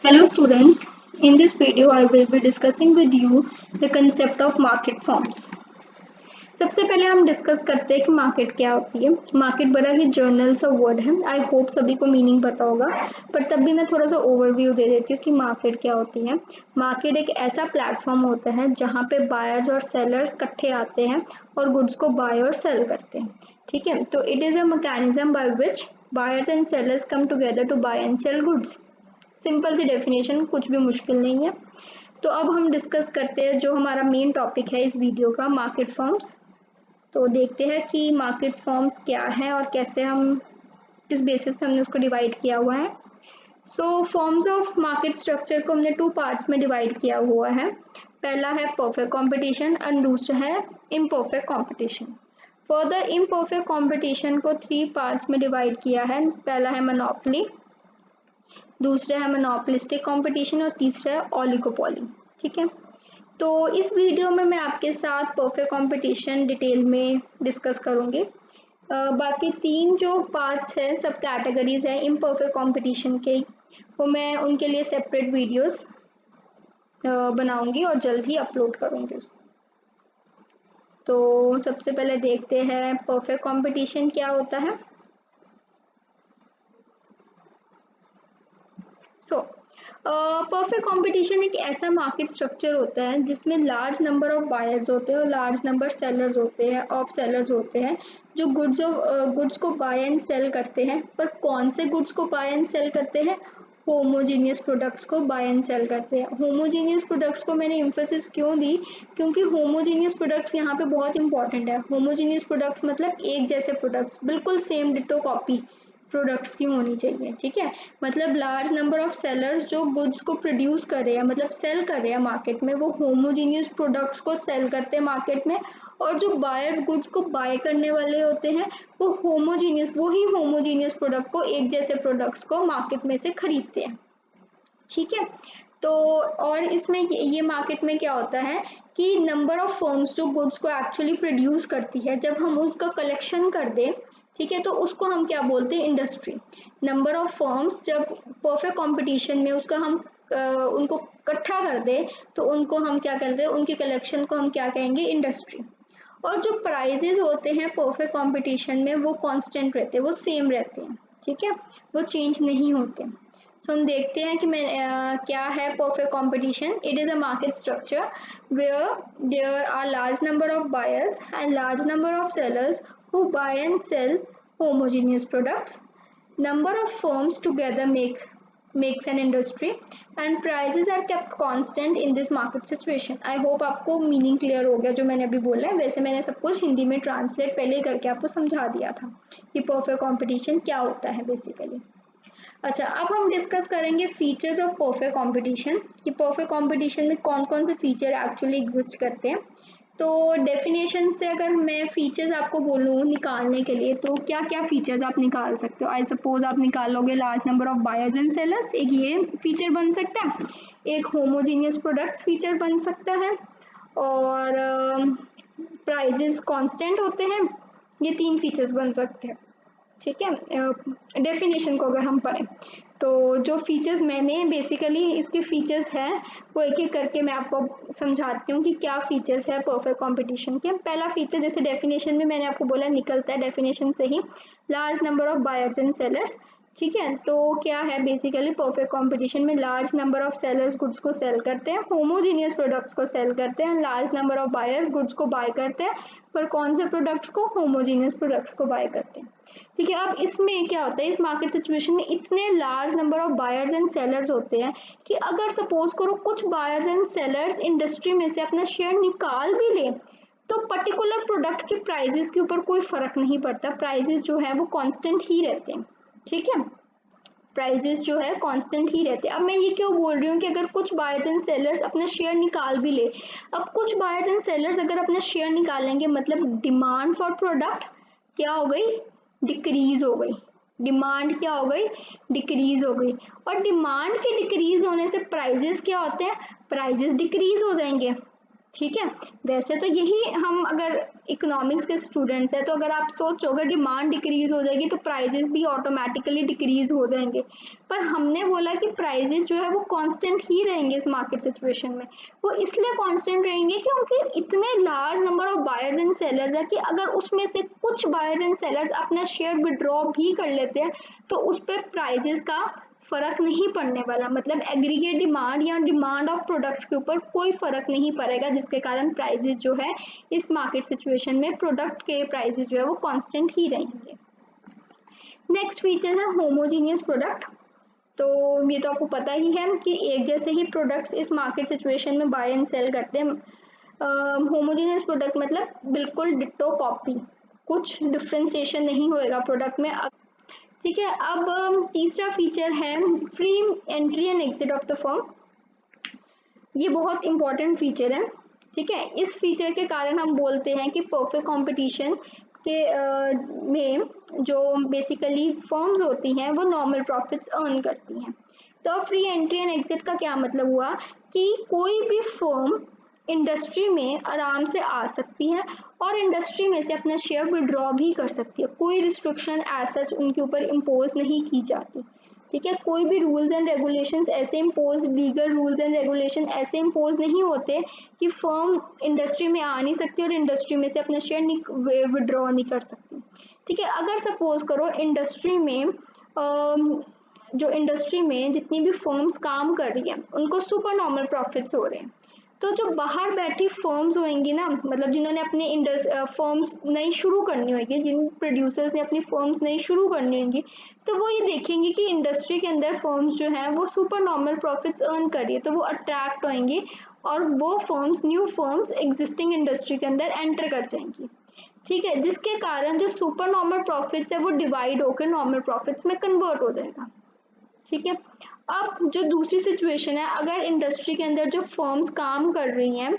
Hello students, in this video I will be discussing with you the concept of market forms. सबसे पहले हम discuss करते हैं कि मार्केट क्या होती है। मार्केट बड़ा ही जर्नल सा वर्ड है। आई होप सभी को मीनिंग पता होगा, पर तब भी मैं थोड़ा सा ओवरव्यू दे देती हूँ कि मार्केट क्या होती है। मार्केट एक ऐसा प्लेटफॉर्म होता है जहाँ पे बायर्स और सेलर्स इकट्ठे आते हैं और गुड्स को बाय और सेल करते हैं। ठीक है, तो it is a mechanism by which buyers and sellers come together to buy and sell goods. Simple सी डेफिनेशन, कुछ भी मुश्किल नहीं है। तो अब हम डिस्कस करते हैं जो हमारा मेन टॉपिक है इस वीडियो का, मार्केट फॉर्म्स। तो देखते हैं कि मार्केट फॉर्म्स क्या है और कैसे हम किस बेसिस पे हमने उसको डिवाइड किया हुआ है। सो फॉर्म्स ऑफ मार्केट स्ट्रक्चर को हमने 2 पार्ट्स में डिवाइड किया हुआ है। पहला है परफेक्ट कंपटीशन और दूसरा है imperfect competition. Further imperfect competition को 3 पार्ट्स में डिवाइड किया है। पहला है मोनोपोली, दूसरा है मोनोपोलिस्टिक कंपटीशन और तीसरा है ओलिगोपोली। ठीक है, तो इस वीडियो में मैं आपके साथ परफेक्ट कंपटीशन डिटेल में डिस्कस करूंगी। बाकी 3 जो पार्ट्स हैं, सब कैटेगरीज हैं इम्परफेक्ट कंपटीशन के, वो मैं उनके लिए सेपरेट वीडियोस बनाऊंगी और जल्द ही अपलोड करूंगी उसको। तो सबसे पहले देखते हैं परफेक्ट कंपटीशन क्या होता है। परफेक्ट कंपटीशन एक ऐसा मार्केट स्ट्रक्चर होता है जिसमें लार्ज नंबर ऑफ बायर्स होते हैं और लार्ज नंबर सेलर्स होते हैं, ऑफ सेलर्स होते हैं, जो गुड्स को बाय एंड सेल करते हैं। पर कौन से गुड्स को बाय एंड सेल करते हैं? होमोजीनियस प्रोडक्ट्स को बाय एंड सेल करते हैं। होमोजीनियस प्रोडक्ट्स को मैंने एम्फेसिस क्यों दी? क्योंकि होमोजीनियस प्रोडक्ट्स यहाँ पे बहुत इंपॉर्टेंट है। होमोजीनियस प्रोडक्ट्स मतलब एक जैसे प्रोडक्ट्स, बिल्कुल सेम डिटो कॉपी प्रोडक्ट्स की होनी चाहिए। ठीक है, मतलब लार्ज नंबर ऑफ सेलर्स जो गुड्स को प्रोड्यूस कर रहे हैं, मतलब सेल कर रहे हैं मार्केट में, वो होमोजीनियस प्रोडक्ट्स को सेल करते हैं मार्केट में। और जो बायर्स गुड्स को बाय करने वाले होते हैं, वो होमोजीनियस प्रोडक्ट को, एक जैसे प्रोडक्ट्स को मार्केट में से खरीदते हैं। ठीक है, तो और इसमें ये मार्केट में क्या होता है कि नंबर ऑफ फर्म्स जो गुड्स को एक्चुअली प्रोड्यूस करती है, जब हम उसका कलेक्शन कर दें, ठीक है, तो उसको हम क्या बोलते हैं? इंडस्ट्री। नंबर ऑफ फर्म्स जब परफेक्ट कंपटीशन में उसका हम उनको इकट्ठा कर दे, तो उनको हम क्या करते हैं? उनकी कलेक्शन को हम क्या कहेंगे? इंडस्ट्री। और जो प्राइजेस होते हैं परफेक्ट कंपटीशन में, वो कांस्टेंट रहते हैं, वो सेम रहते हैं। ठीक है, वो चेंज नहीं होते। सो हम देखते हैं कि क्या है perfect competition. It is a market structure where there are large number of buyers and large number of sellers who buy and sell homogeneous products. Number of firms together makes an industry and prices are kept constant in this market situation. I hope आपको meaning clear हो गया जो मैंने अभी बोला है। वैसे मैंने सब कुछ हिंदी में ट्रांसलेट पहले करके आपको समझा दिया था कि परफेक्ट कंपटीशन क्या होता है बेसिकली। अच्छा, अब हम डिस्कस करेंगे फीचर्स ऑफ परफेक्ट कंपटीशन, कि परफेक्ट कंपटीशन में कौन कौन से फीचर एक्चुअली एग्जिस्ट करते हैं। तो डेफिनेशन से अगर मैं फीचर्स आपको बोलूँ निकालने के लिए, तो क्या क्या फीचर्स आप निकाल सकते हो? आई सपोज आप निकालोगे large number of buyers and sellers, एक ये फीचर बन सकता है, एक होमोजीनियस प्रोडक्ट्स फीचर बन सकता है, और प्राइजेस कांस्टेंट होते हैं। ये 3 फीचर्स बन सकते हैं। ठीक है, डेफिनेशन को अगर हम पढ़ें, तो जो फीचर्स मैंने बेसिकली इसके फीचर्स हैं, वो एक एक करके मैं आपको समझाती हूँ कि क्या फीचर्स है परफेक्ट कंपटीशन के। पहला फीचर, जैसे डेफिनेशन में मैंने आपको बोला, निकलता है डेफिनेशन से ही, large number of buyers and sellers. ठीक है, तो क्या है बेसिकली परफेक्ट कंपटीशन में? Large number of sellers goods को सेल करते हैं, होमोजीनियस प्रोडक्ट्स को सेल करते हैं, large number of buyers goods को बाय करते हैं, पर कौन से प्रोडक्ट्स को? होमोजीनियस प्रोडक्ट्स को बाय करते हैं। ठीक है, अब इसमें क्या होता है, इस मार्केट सिचुएशन में इतने large number of buyers and sellers होते हैं कि अगर सपोज करो कुछ बायर्स एंड सेलर्स इंडस्ट्री में से अपना शेयर निकाल भी ले, तो पर्टिकुलर प्रोडक्ट के प्राइजेस के ऊपर कोई फर्क नहीं पड़ता। प्राइजेस जो है वो कांस्टेंट ही रहते हैं। ठीक है, प्राइजेस जो है कांस्टेंट ही रहते हैं। अब मैं ये क्यों बोल रही हूँ कि अगर कुछ बायर्स एंड सेलर्स अपना शेयर निकाल भी ले, अब कुछ बायर्स एंड सेलर्स अगर अपना शेयर निकालेंगे, मतलब डिमांड फॉर प्रोडक्ट क्या हो गई? डिक्रीज हो गई। डिमांड क्या हो गई? डिक्रीज हो गई। और डिमांड के डिक्रीज होने से प्राइजेस क्या होते हैं? प्राइजेस डिक्रीज हो जाएंगे। ठीक है। वैसे तो यही हम अगर इकोनॉमिक्स के स्टूडेंट्स हैं तो अगर आप सोचो अगर डिमांड डिक्रीज हो जाएगी तो प्राइजेस भी ऑटोमेटिकली डिक्रीज हो जाएंगे, पर हमने बोला कि प्राइजेस जो है वो कांस्टेंट ही रहेंगे इस मार्केट सिचुएशन में। वो इसलिए कांस्टेंट रहेंगे क्योंकि इतने large number of buyers and sellers है कि अगर उसमें से कुछ बायर्स एंड सेलर्स अपना शेयर विड्रॉ भी कर लेते हैं तो उस पर प्राइजेस का फर्क नहीं पड़ने वाला, मतलब एग्रीगेट डिमांड या डिमांड ऑफ प्रोडक्ट के ऊपर कोई फर्क नहीं पड़ेगा, जिसके कारण प्राइसेस जो है इस मार्केट सिचुएशन में प्रोडक्ट के प्राइसेस जो है वो कांस्टेंट ही रहेंगे। नेक्स्ट फीचर है होमोजीनियस प्रोडक्ट। तो ये तो आपको पता ही है कि एक जैसे ही प्रोडक्ट्स इस मार्केट सिचुएशन में बाय एंड सेल करते हैं। होमोजीनियस प्रोडक्ट मतलब बिल्कुल डिट्टो कॉपी, कुछ डिफ्रेंसिएशन नहीं होएगा प्रोडक्ट में। ठीक है। अब तीसरा फीचर है free entry and exit of the firm. ये बहुत इंपॉर्टेंट फीचर है। ठीक है। इस फीचर के कारण हम बोलते हैं कि परफेक्ट कंपटीशन के में जो बेसिकली फर्म्स होती हैं वो नॉर्मल प्रॉफिट्स अर्न करती हैं। तो फ्री एंट्री एंड एग्जिट का क्या मतलब हुआ कि कोई भी फर्म इंडस्ट्री में आराम से आ सकती है और इंडस्ट्री में से अपना शेयर विड्रॉ भी कर सकती है, कोई रिस्ट्रिक्शन एज सच उनके ऊपर इम्पोज नहीं की जाती। ठीक है। कोई भी रूल्स एंड रेगुलेशंस ऐसे impose, legal rules and regulation ऐसे इम्पोज नहीं होते कि फर्म इंडस्ट्री में आ नहीं सकती और इंडस्ट्री में से अपना शेयर विड्रॉ नहीं कर सकती। ठीक है। अगर सपोज करो इंडस्ट्री में जो इंडस्ट्री में जितनी भी फर्म्स काम कर रही हैं उनको सुपर नॉर्मल प्रॉफिट्स हो रहे हैं, तो जो बाहर बैठी फर्म्स होंगी ना, मतलब जिन्होंने अपने फर्म्स नई शुरू करनी होगी, जिन प्रोड्यूसर्स ने अपनी फर्म्स नई शुरू करनी होंगी, तो वो ये देखेंगे कि इंडस्ट्री के अंदर फर्म्स जो हैं वो सुपर नॉर्मल प्रॉफिट्स अर्न कर रही है, तो वो अट्रैक्ट होंगी और वो firms, new firms existing industry के अंदर एंटर कर जाएंगी। ठीक है। जिसके कारण जो सुपर नॉर्मल प्रॉफिट्स है वो डिवाइड होकर नॉर्मल प्रॉफिट्स में कन्वर्ट हो जाएगा। ठीक है। अब जो दूसरी सिचुएशन है, अगर इंडस्ट्री के अंदर जो फर्म्स काम कर रही हैं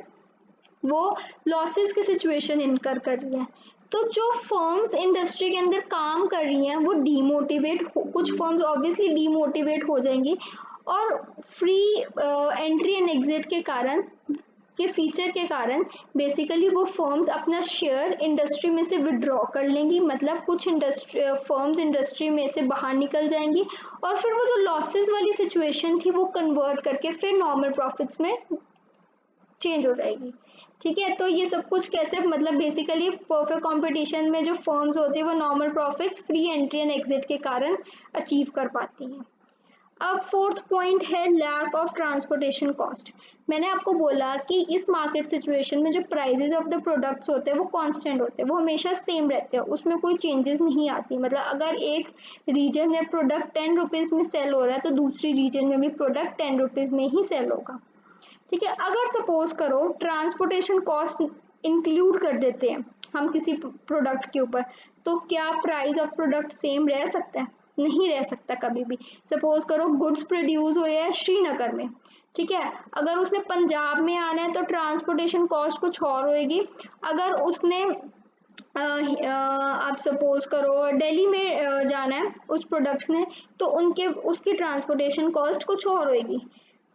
वो लॉसेस की सिचुएशन इनकर कर रही हैं, तो जो फर्म्स इंडस्ट्री के अंदर काम कर रही हैं वो डीमोटिवेट, कुछ फर्म्स ऑब्वियसली डीमोटिवेट हो जाएंगी और फ्री एंट्री एंड एग्जिट के कारण के फीचर के कारण बेसिकली वो फर्म्स अपना शेयर इंडस्ट्री में से विड्रॉ कर लेंगी, मतलब कुछ फर्म्स इंडस्ट्री में से बाहर निकल जाएंगी और फिर वो जो लॉसेस वाली सिचुएशन थी वो कन्वर्ट करके फिर नॉर्मल प्रॉफिट्स में चेंज हो जाएगी। ठीक है। तो ये सब कुछ कैसे, मतलब बेसिकली परफेक्ट कंपटीशन में जो फर्म्स होती है वो normal profits free entry and exit के कारण अचीव कर पाती हैं। अब फोर्थ पॉइंट है लैक ऑफ ट्रांसपोर्टेशन कॉस्ट। मैंने आपको बोला कि इस मार्केट सिचुएशन में जो प्राइजेज ऑफ द प्रोडक्ट्स होते हैं वो कांस्टेंट होते हैं, वो हमेशा सेम रहते हैं, उसमें कोई चेंजेस नहीं आती। मतलब अगर एक रीजन में प्रोडक्ट 10 रुपीज़ में सेल हो रहा है तो दूसरी रीजन में भी प्रोडक्ट 10 रुपीज़ में ही सेल होगा। ठीक है। अगर सपोज करो ट्रांसपोर्टेशन कॉस्ट इंक्लूड कर देते हैं हम किसी प्रोडक्ट के ऊपर, तो क्या प्राइस ऑफ प्रोडक्ट सेम रह सकता है? नहीं रह सकता कभी भी। सपोज करो गुड्स प्रोड्यूस हो या श्रीनगर में, ठीक है, अगर उसने पंजाब में आना है तो ट्रांसपोर्टेशन कॉस्ट कुछ और होएगी। अगर उसने आप सपोज करो दिल्ली में जाना है उस प्रोडक्ट्स ने, तो उनके उसकी ट्रांसपोर्टेशन कॉस्ट कुछ और होएगी।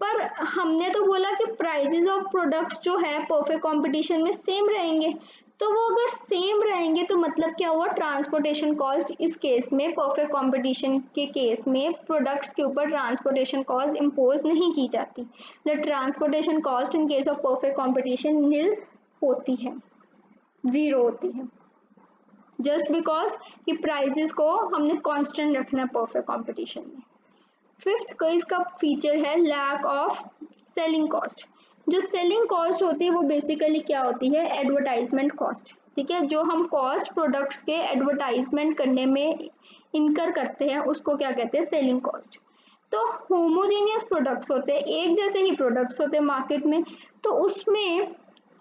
पर हमने तो बोला कि प्राइजेज ऑफ प्रोडक्ट्स जो है परफेक्ट कंपटीशन में सेम रहेंगे, तो वो अगर सेम रहेंगे तो मतलब क्या हुआ, ट्रांसपोर्टेशन कॉस्ट इस केस में, परफेक्ट कंपटीशन के केस में प्रोडक्ट्स के ऊपर ट्रांसपोर्टेशन कॉस्ट इम्पोज नहीं की जाती। The transportation cost in case of perfect competition nil होती है, जीरो होती है, जस्ट बिकॉज कि प्राइजेस को हमने कांस्टेंट रखना है परफेक्ट कंपटीशन में। फिफ्थ इसका फीचर है लैक ऑफ सेलिंग कॉस्ट। जो सेलिंग कॉस्ट होती है वो बेसिकली क्या होती है, एडवर्टाइजमेंट कॉस्ट। ठीक है। जो हम कॉस्ट प्रोडक्ट्स के एडवर्टाइजमेंट करने में इनकर करते हैं उसको क्या कहते हैं, सेलिंग कॉस्ट। तो होमोजेनियस प्रोडक्ट्स होते हैं, एक जैसे ही प्रोडक्ट्स होते हैं मार्केट में, तो उसमें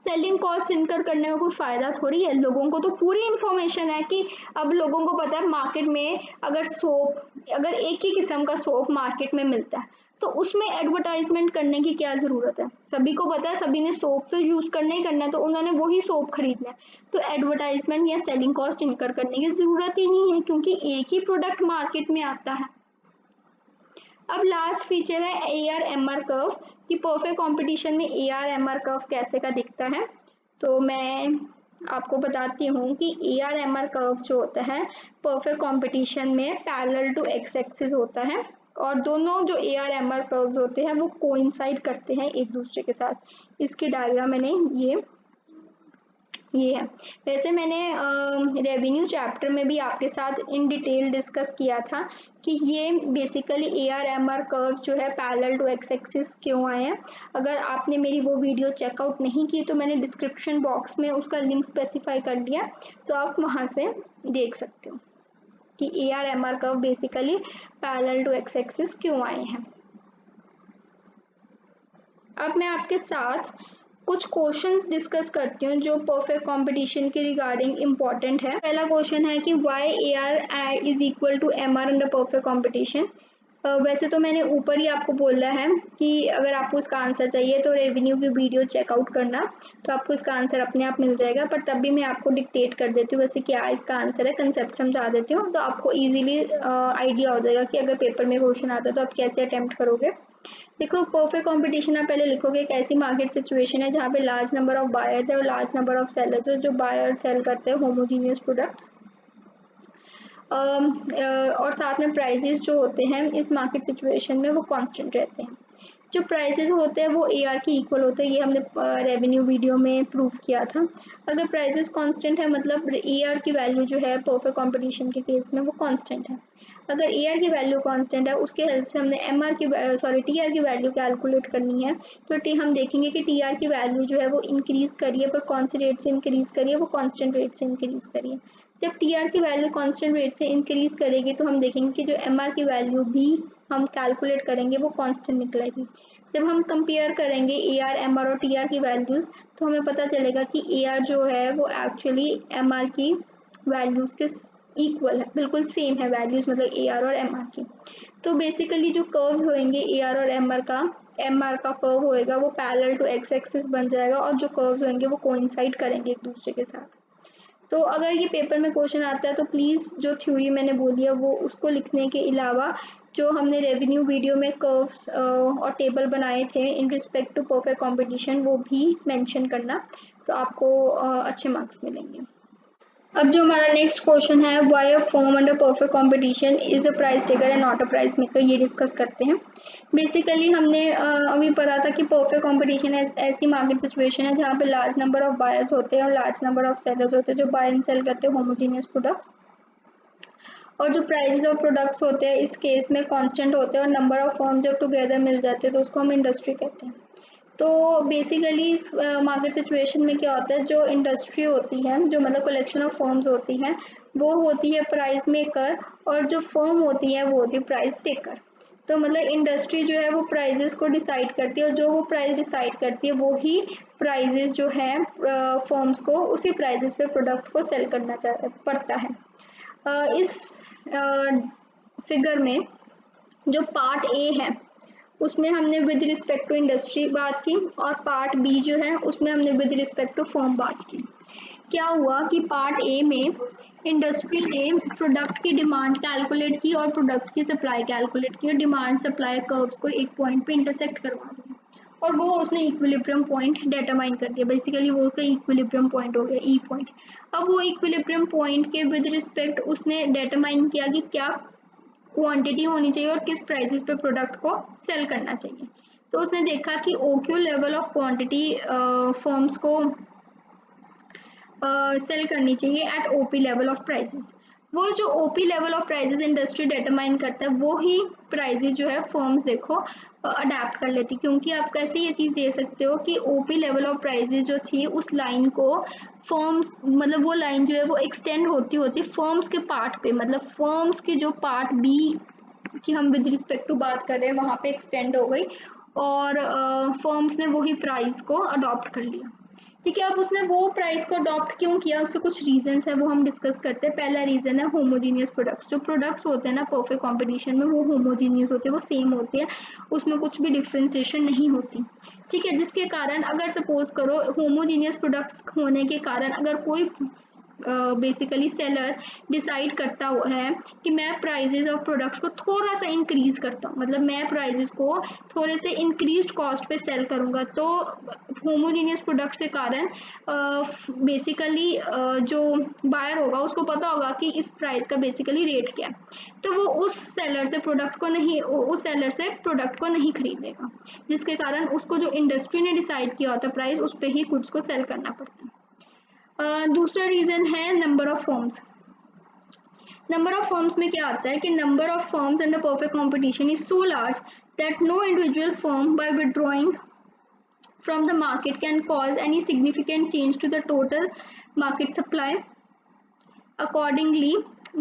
सेलिंग कॉस्ट इनकर करने का कोई फायदा थोड़ी है। लोगों को तो पूरी इन्फॉर्मेशन है कि अब लोगों को पता है मार्केट में अगर सोप, अगर एक ही किस्म का सोप मार्केट में मिलता है तो उसमें एडवर्टाइजमेंट करने की क्या ज़रूरत है। सभी को पता है, सभी ने सोप तो यूज़ करना ही करना है, तो उन्होंने वही सोप खरीदना है, तो एडवर्टाइजमेंट या सेलिंग कॉस्ट इनकर करने की ज़रूरत ही नहीं है क्योंकि एक ही प्रोडक्ट मार्केट में आता है। अब लास्ट फीचर है AR MR कर्व। कि परफेक्ट कंपटीशन में AR-MR कर्व कैसे का दिखता है। तो मैं आपको बताती हूँ कि AR-MR कर्व जो होता है परफेक्ट कंपटीशन में पैरेलल टू एक्स एक्सिस होता है और दोनों जो AR-MR कर्व्स होते हैं वो कोइंसाइड करते हैं एक दूसरे के साथ। इसकी डायग्राम मैंने ये है। वैसे मैंने रेवेन्यू चैप्टर में भी आपके साथ इन डिटेल डिस्कस किया था कि ये बेसिकली AR-MR कर्व जो है पैरेलल टू एक्स एक्सिस क्यों आए हैं। अगर आपने मेरी वो वीडियो चेकआउट नहीं की तो मैंने डिस्क्रिप्शन बॉक्स में उसका लिंक स्पेसिफाई कर दिया, तो आप वहाँ से देख सकते हो कि AR-MR curve basically parallel to X axis क्यों आए हैं। अब मैं आपके साथ कुछ क्वेश्चंस डिस्कस करती हूँ जो परफेक्ट कंपटीशन के रिगार्डिंग इम्पॉर्टेंट है। पहला क्वेश्चन है कि why AR is equal to MR in the perfect competition. वैसे तो मैंने ऊपर ही आपको बोला है कि अगर आपको इसका आंसर चाहिए तो रेवेन्यू की वीडियो चेकआउट करना, तो आपको इसका आंसर अपने आप मिल जाएगा, पर तब भी मैं आपको डिक्टेट कर देती हूँ वैसे क्या इसका आंसर है, कंसेप्ट समझा देती हूँ, तो आपको ईजिली आइडिया हो जाएगा कि अगर पेपर में क्वेश्चन आता है तो आप कैसे अटेम्प्ट करोगे। देखो, परफेक्ट कंपटीशन आप पहले लिखोगे एक ऐसी मार्केट सिचुएशन है जहाँ पे लार्ज नंबर ऑफ बायर्स है और लार्ज नंबर ऑफ सेलर्स है, जो बायर सेल करते हैं होमोजीनियस प्रोडक्ट्स, और साथ में प्राइसेस जो होते हैं इस मार्केट सिचुएशन में वो कांस्टेंट रहते हैं। जो प्राइसेस होते हैं वो AR के इक्वल होते हैं, ये हमने रेवेन्यू वीडियो में प्रूव किया था। अगर प्राइसेस कांस्टेंट है मतलब AR की वैल्यू जो है परफेक्ट कंपटीशन के केस में वो कांस्टेंट है। अगर AR की वैल्यू कांस्टेंट है उसके हेल्प से हमने TR की वैल्यू कैलकुलेट करनी है, तो हम देखेंगे कि TR की वैल्यू जो है वो इंक्रीज करिए, पर कौन से रेट से इंक्रीज करिए, वो कांस्टेंट रेट से इंक्रीज करिए। जब TR की वैल्यू कांस्टेंट रेट से इंक्रीज करेगी तो हम देखेंगे कि जो MR की वैल्यू भी हम कैलकुलेट करेंगे वो कांस्टेंट निकलेगी। जब हम कंपेयर करेंगे AR, MR और TR की वैल्यूज़ तो हमें पता चलेगा कि AR जो है वो एक्चुअली MR की वैल्यूज़ के इक्वल है, बिल्कुल सेम है वैल्यूज़, मतलब AR और MR की। तो बेसिकली जो कर्व होंगे AR और MR का कर्व होएगा वो पैरेलल टू एक्स एक्सिस बन जाएगा और जो कर्व्स होंगे वो कोइंसाइड करेंगे एक दूसरे के साथ। तो अगर ये पेपर में क्वेश्चन आता है तो प्लीज़ जो थ्योरी मैंने बोली है वो उसको लिखने के अलावा जो हमने रेवेन्यू वीडियो में कर्व्स और टेबल बनाए थे in respect to perfect competition वो भी मेंशन करना, तो आपको अच्छे मार्क्स मिलेंगे। अब जो हमारा नेक्स्ट क्वेश्चन है, why a firm under perfect competition is a price taker and not a price maker, ये डिस्कस करते हैं। बेसिकली हमने अभी पढ़ा था कि परफेक्ट कंपटीशन ऐसी मार्केट सिचुएशन है जहाँ पे लार्ज नंबर ऑफ बायर्स होते हैं और लार्ज नंबर ऑफ सेलर्स होते हैं जो बाय एंड सेल करते हैं होमोजीनियस प्रोडक्ट्स, और जो प्राइसेस ऑफ प्रोडक्ट्स होते हैं इस केस में कांस्टेंट होते हैं और नंबर ऑफ फर्म जब टुगेदर मिल जाते हैं तो उसको हम इंडस्ट्री कहते हैं। तो बेसिकली इस मार्केट सिचुएशन में क्या होता है, जो इंडस्ट्री होती है, जो मतलब कलेक्शन ऑफ फर्म्स होती हैं, वो होती है प्राइस मेकर और जो फर्म होती है वो होती है प्राइस टेकर। तो मतलब इंडस्ट्री जो है वो प्राइजेस को डिसाइड करती है और जो वो प्राइस डिसाइड करती है वो ही प्राइजेस जो है फर्म्स को उसी प्राइजेस पे प्रोडक्ट को सेल करना पड़ता है। इस फिगर में जो पार्ट ए है उसमें हमने विद रिस्पेक्ट टू इंडस्ट्री बात की और पार्ट बी जो है उसमें हमने विद रिस्पेक्ट टू फर्म बात की। क्या हुआ कि पार्ट ए में इंडस्ट्री ने प्रोडक्ट की डिमांड कैलकुलेट की और प्रोडक्ट की सप्लाई कैलकुलेट की और डिमांड सप्लाई कर्व्स को एक पॉइंट पे इंटरसेक्ट करवा दिया और वो उसने इक्विलिब्रियम पॉइंट डिटरमाइन कर दिया। बेसिकली वो उसका इक्विलिब्रियम पॉइंट हो गया ई पॉइंट। अब वो इक्विलिब्रियम पॉइंट के विद रिस्पेक्ट उसने डिटरमाइन किया कि क्या क्वांटिटी होनी चाहिए और किस प्राइसेस पे प्रोडक्ट को सेल करना चाहिए। तो उसने देखा कि OQ level of quantity firms को सेल करनी चाहिए at OP level of prices. वो जो OP level of prices industry determine करता है वो ही प्राइसेस जो है फर्म्स देखो अडेप्ट कर लेती, क्योंकि आप कैसे ये चीज़ दे सकते हो कि OP लेवल ऑफ प्राइसेस जो थी उस लाइन को फर्म्स, मतलब वो लाइन जो है वो एक्सटेंड होती होती फर्म्स के पार्ट पे, मतलब फर्म्स के जो पार्ट बी की हम विद रिस्पेक्ट टू बात कर रहे हैं वहाँ पे एक्सटेंड हो गई और फर्म्स ने वही प्राइस को अडॉप्ट कर लिया। ठीक है, अब उसने वो प्राइस को अडॉप्ट क्यों किया, उसके कुछ रीजंस है वो हम डिस्कस करते हैं। पहला रीजन है होमोजीनियस प्रोडक्ट्स। जो प्रोडक्ट्स होते हैं ना परफेक्ट कंपटीशन में वो होमोजीनियस होते हैं, वो सेम होते हैं, उसमें कुछ भी डिफ्रेंसिएशन नहीं होती। ठीक है, जिसके कारण अगर सपोज करो होमोजीनियस प्रोडक्ट्स होने के कारण अगर कोई बेसिकली सेलर डिसाइड करता है कि मैं प्राइजेस ऑफ प्रोडक्ट्स को थोड़ा सा इंक्रीज करता हूँ, मतलब मैं प्राइजेस को थोड़े से इंक्रीज कॉस्ट पे सेल करूँगा, तो होमोजीनियस प्रोडक्ट के कारण बेसिकली जो बायर होगा उसको पता होगा कि इस प्राइस का बेसिकली रेट क्या है, तो वो उस सेलर से प्रोडक्ट को नहीं खरीदेगा, जिसके कारण उसको जो इंडस्ट्री ने डिसाइड किया होता है प्राइस, उस पर ही गुड्स को सेल करना पड़ता है। दूसरा रीजन है number of firms. Number of firms में क्या आता है कि number of firms in the perfect competition is so large that no individual firm by withdrawing from the market can cause any significant change to the total market supply. Accordingly,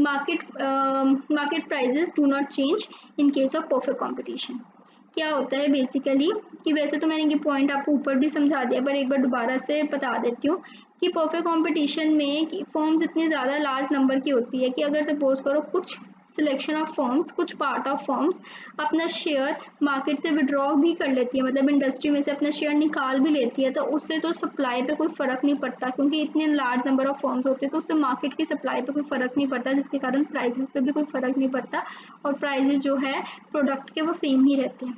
market prices do not change in case of perfect competition. क्या होता है basically कि वैसे तो मैंने ये point आपको ऊपर भी समझा दिया, पर एक बार दोबारा से बता देती हूँ कि परफेक्ट कंपटीशन में फर्म्स इतनी ज़्यादा लार्ज नंबर की होती है कि अगर सपोज करो कुछ सिलेक्शन ऑफ फर्म्स, कुछ पार्ट ऑफ फर्म्स अपना शेयर मार्केट से विड्रॉ भी कर लेती है, मतलब इंडस्ट्री में से अपना शेयर निकाल भी लेती है, तो उससे तो सप्लाई पे कोई फ़र्क नहीं पड़ता, क्योंकि इतने लार्ज नंबर ऑफ फर्म्स होते हैं तो उससे मार्केट की सप्लाई पे कोई फ़र्क नहीं पड़ता, जिसके कारण प्राइजेस पे भी कोई फ़र्क नहीं पड़ता और प्राइजेस जो है प्रोडक्ट के वो सेम ही रहते हैं।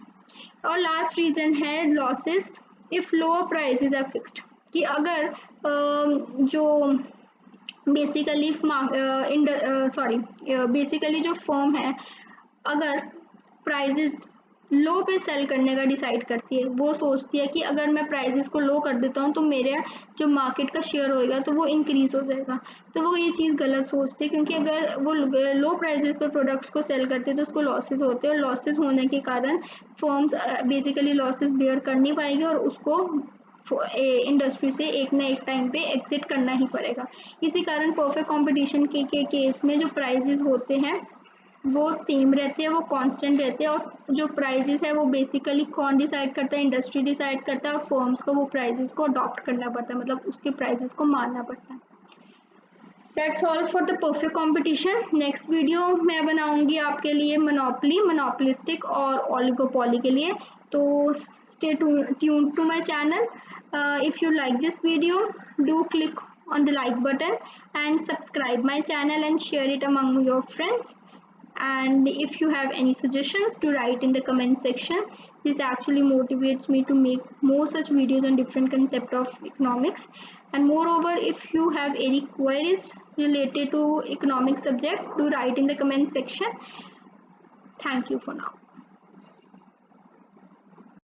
और लास्ट रीज़न है losses if lower prices are fixed, कि अगर जो बेसिकली बेसिकली जो फर्म है अगर प्राइजेस लो पे सेल करने का डिसाइड करती है, वो सोचती है कि अगर मैं प्राइजेस को लो कर देता हूँ तो मेरे जो मार्केट का शेयर होएगा तो वो इंक्रीज हो जाएगा, तो वो ये चीज़ गलत सोचती है, क्योंकि अगर वो लो प्राइजेस पे प्रोडक्ट्स को सेल करते हैं तो उसको लॉसेस होते हैं, और लॉसेस होने के कारण फर्म्स बेसिकली लॉसेस बेयर कर नहीं पाएगी और उसको इंडस्ट्री से एक ना एक टाइम पे एग्जिट करना ही पड़ेगा। इसी कारण परफेक्ट कंपटीशन के केस में जो प्राइजेस होते हैं वो सेम रहते हैं, वो कांस्टेंट रहते हैं, और जो प्राइजेस है वो बेसिकली कौन डिसाइड करता है, इंडस्ट्री डिसाइड करता है, और फर्म्स को वो प्राइजेस को अडॉप्ट करना पड़ता है, मतलब उसके प्राइजेस को मानना पड़ता है। That's all for the perfect competition. Next video मैं बनाऊंगी आपके लिए मोनोपोलिस्टिक और ओलिगोपोली के लिए, तो stay tuned to my channel. If you like this video, do click on the like button and subscribe my channel and share it among your friends. And if you have any suggestions, to write in the comment section. This actually motivates me to make more such videos on different concept of economics. And moreover, if you have any queries related to economic subject, to write in the comment section. Thank you for now.